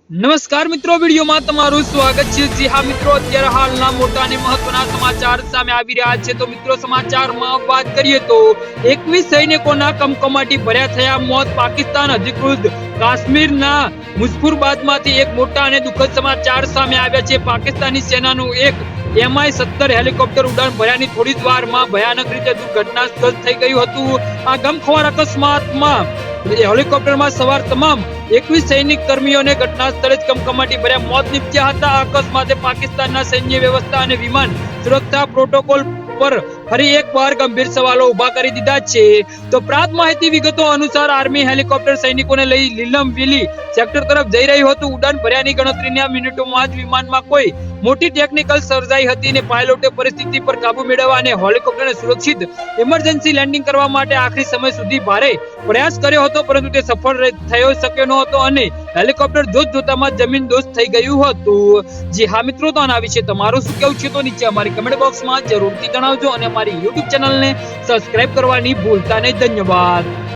નમસ્કાર મિત્રો, વિડીયોમાં તમારું સ્વાગત છે। જી હા મિત્રો, અત્યારે હાલના મોટા અને મહત્વના સમાચાર સામે આવી રહ્યા છે। તો મિત્રો, સમાચારમાં વાત કરીએ તો 21 સૈનિકોના કમકમાટી ભર્યા થયા મોત। પાકિસ્તાન અધિકૃત કાશ્મીરના મુઝફરાબાદમાંથી એક મોટા અને દુઃખદ સમાચાર સામે આવ્યા છે। પાકિસ્તાની સેનાનું એક MI-17 હેલિકોપ્ટર ઉડાન ભર્યાની થોડી જ વારમાં ભયાનક રીતે દુર્ઘટનાગ્રસ્ત થઈ ગયું હતું। આ ગમખ્વાર અકસ્માતમાં હેલિકોપ્ટરમાં સવાર તમામ 21 સૈનિક કર્મીઓને ઘટના સ્થળે જ કમકમાટી ભર્યા મોત નીપજ્યા હતા। આ અકસ્માતે પાકિસ્તાનના સૈન્ય વ્યવસ્થા અને વિમાન સુરક્ષા પ્રોટોકોલ પર ફરી એકવાર ગંભીર સવાલો ઉભા કરી દીધા છે। તો પ્રાપ્ત માહિતી વિગતો અનુસાર આર્મી હેલિકોપ્ટર સૈનિકોને લઈ લીલમ વેલી સેક્ટર તરફ જઈ રહ્યું હતું। ઉડાન ભર્યાની ગણતરીના મિનિટોમાં જ વિમાનમાં કોઈ મોટી ટેકનિકલ સર્જાઈ હતી અને પાયલોટે પરિસ્થિતિ પર કાબુ મેળવવા અને હેલિકોપ્ટરને સુરક્ષિત ઇમરજન્સી લેન્ડિંગ કરવા માટે આખરી સમય સુધી ભારે પ્રયાસ કર્યો હતો, પરંતુ તે સફળ થયો શક્યો ન હતો અને હેલિકોપ્ટર જોતજોતામાં જમીન દોસ્ત થઈ ગયું હતું। જી હા મિત્રો, તો આના વિશે તમારું શું કહેવું છે તો નીચે અમારી કમેન્ટ બોક્સમાં જરૂરથી જણાવજો અને અમારી YouTube ચેનલને સબસ્ક્રાઇબ કરવાની ભૂલતા નહીં। ધન્યવાદ।